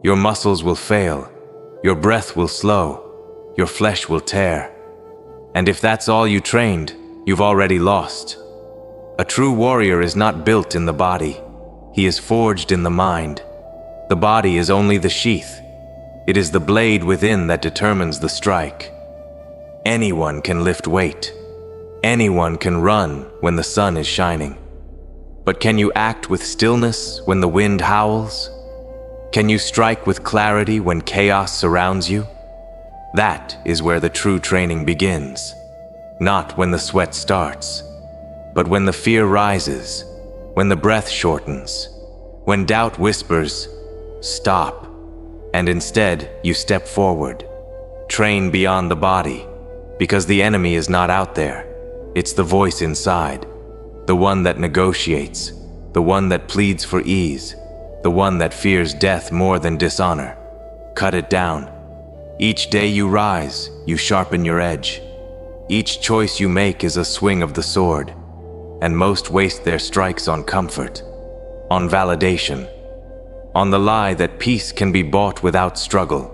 Your muscles will fail, your breath will slow, your flesh will tear. And if that's all you trained, you've already lost. A true warrior is not built in the body. He is forged in the mind. The body is only the sheath. It is the blade within that determines the strike. Anyone can lift weight. Anyone can run when the sun is shining. But can you act with stillness when the wind howls? Can you strike with clarity when chaos surrounds you? That is where the true training begins. Not when the sweat starts, but when the fear rises, when the breath shortens, when doubt whispers, "Stop," and instead you step forward. Train beyond the body, because the enemy is not out there. It's the voice inside, the one that negotiates, the one that pleads for ease, the one that fears death more than dishonor. Cut it down. Each day you rise, you sharpen your edge. Each choice you make is a swing of the sword, and most waste their strikes on comfort, on validation, on the lie that peace can be bought without struggle.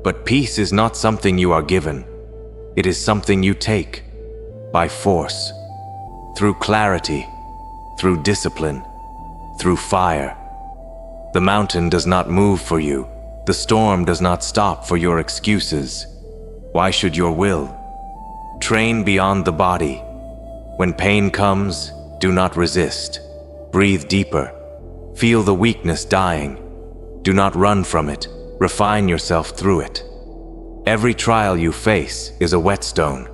But peace is not something you are given. It is something you take, by force, through clarity, through discipline, through fire. The mountain does not move for you. The storm does not stop for your excuses. Why should your will? Train beyond the body. When pain comes, do not resist. Breathe deeper. Feel the weakness dying. Do not run from it. Refine yourself through it. Every trial you face is a whetstone.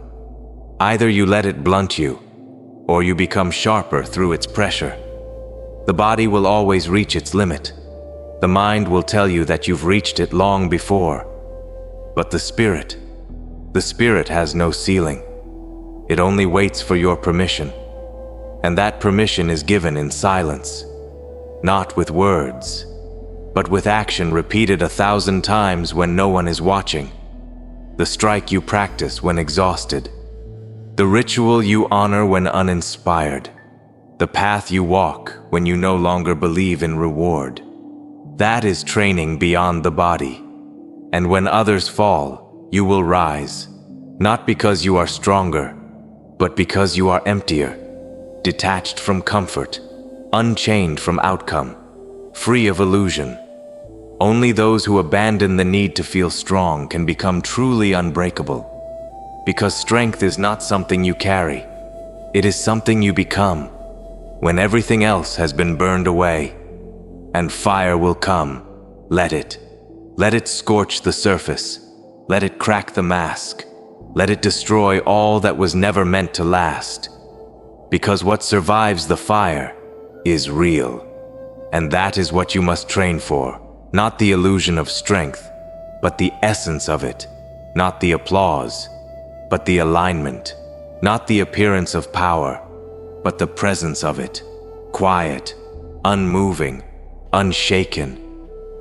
Either you let it blunt you, or you become sharper through its pressure. The body will always reach its limit. The mind will tell you that you've reached it long before. But the spirit has no ceiling. It only waits for your permission. And that permission is given in silence, not with words, but with action repeated 1,000 times when no one is watching. The strike you practice when exhausted. The ritual you honor when uninspired. The path you walk when you no longer believe in reward. That is training beyond the body. And when others fall, you will rise, not because you are stronger, but because you are emptier, detached from comfort, unchained from outcome, free of illusion. Only those who abandon the need to feel strong can become truly unbreakable. Because strength is not something you carry. It is something you become when everything else has been burned away. And fire will come. Let it. Let it scorch the surface. Let it crack the mask. Let it destroy all that was never meant to last. Because what survives the fire is real. And that is what you must train for. Not the illusion of strength, but the essence of it. Not the applause, but the alignment. Not the appearance of power, but the presence of it. Quiet, unmoving, unshaken.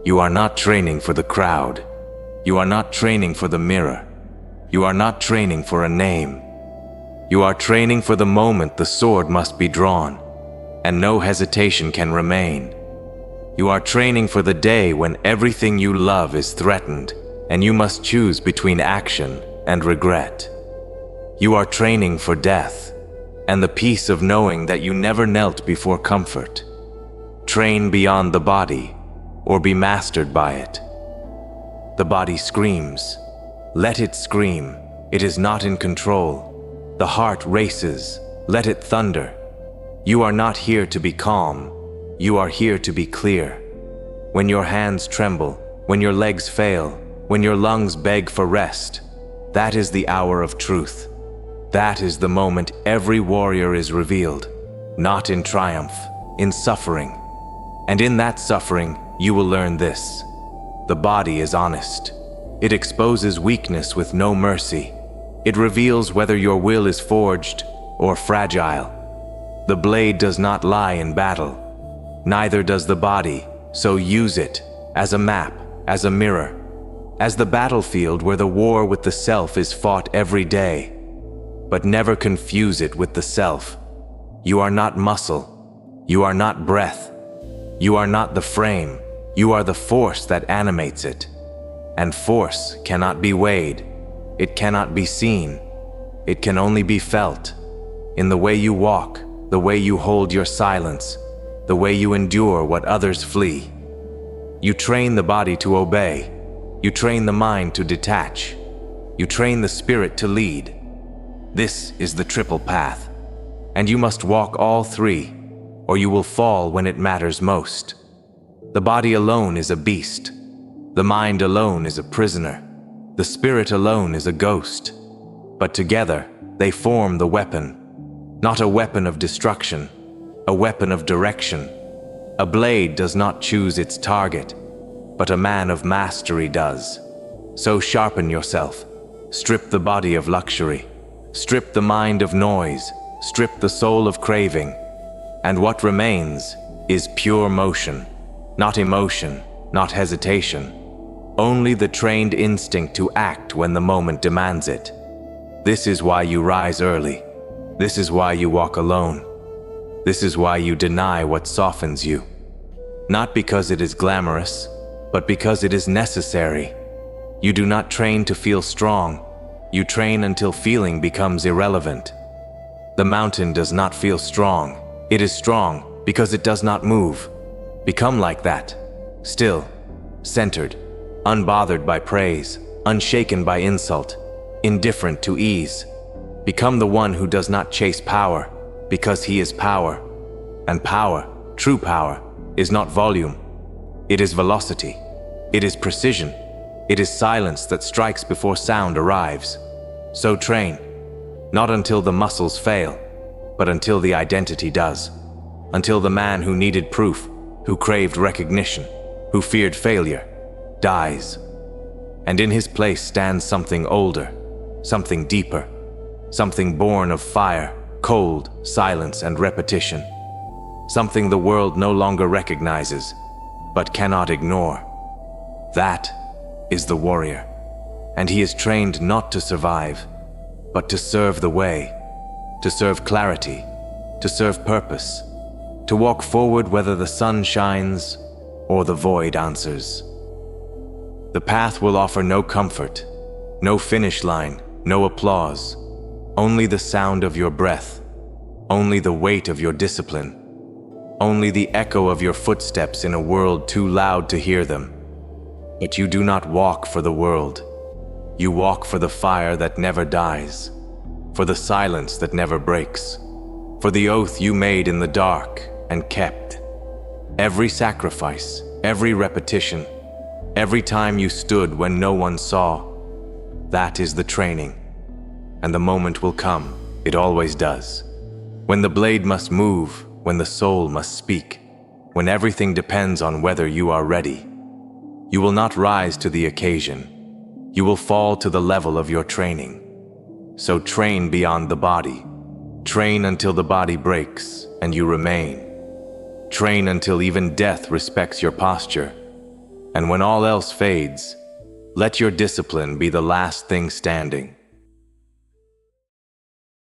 You are not training for the crowd. You are not training for the mirror. You are not training for a name. You are training for the moment the sword must be drawn, and no hesitation can remain. You are training for the day when everything you love is threatened, and you must choose between action and regret. You are training for death, and the peace of knowing that you never knelt before comfort. Train beyond the body, or be mastered by it. The body screams. Let it scream. It is not in control. The heart races. Let it thunder. You are not here to be calm. You are here to be clear. When your hands tremble, when your legs fail, when your lungs beg for rest, that is the hour of truth. That is the moment every warrior is revealed, not in triumph, in suffering. And in that suffering, you will learn this. The body is honest. It exposes weakness with no mercy. It reveals whether your will is forged or fragile. The blade does not lie in battle. Neither does the body, so use it as a map, as a mirror, as the battlefield where the war with the self is fought every day. But never confuse it with the self. You are not muscle. You are not breath. You are not the frame. You are the force that animates it. And force cannot be weighed. It cannot be seen. It can only be felt. In the way you walk, the way you hold your silence, the way you endure what others flee. You train the body to obey. You train the mind to detach. You train the spirit to lead. This is the triple path. And you must walk all three, or you will fall when it matters most. The body alone is a beast. The mind alone is a prisoner. The spirit alone is a ghost. But together, they form the weapon. Not a weapon of destruction, a weapon of direction. A blade does not choose its target, but a man of mastery does. So sharpen yourself. Strip the body of luxury. Strip the mind of noise. Strip the soul of craving. And what remains is pure motion. Not emotion, not hesitation. Only the trained instinct to act when the moment demands it. This is why you rise early. This is why you walk alone. This is why you deny what softens you. Not because it is glamorous, but because it is necessary. You do not train to feel strong. You train until feeling becomes irrelevant. The mountain does not feel strong. It is strong because it does not move. Become like that. Still, centered, unbothered by praise, unshaken by insult, indifferent to ease. Become the one who does not chase power, because he is power. And power, true power, is not volume. It is velocity. It is precision. It is silence that strikes before sound arrives. So train, not until the muscles fail, but until the identity does. Until the man who needed proof, who craved recognition, who feared failure, dies. And in his place stands something older, something deeper, something born of fire, cold, silence, and repetition. Something the world no longer recognizes, but cannot ignore. That is the warrior. And he is trained not to survive, but to serve the way, to serve clarity, to serve purpose, to walk forward whether the sun shines or the void answers. The path will offer no comfort, no finish line, no applause, only the sound of your breath, only the weight of your discipline, only the echo of your footsteps in a world too loud to hear them. But you do not walk for the world. You walk for the fire that never dies, for the silence that never breaks, for the oath you made in the dark and kept. Every sacrifice, every repetition, every time you stood when no one saw, that is the training. And the moment will come, it always does, when the blade must move, when the soul must speak, when everything depends on whether you are ready. You will not rise to the occasion. You will fall to the level of your training. So train beyond the body. Train until the body breaks and you remain. Train until even death respects your posture. And when all else fades, let your discipline be the last thing standing.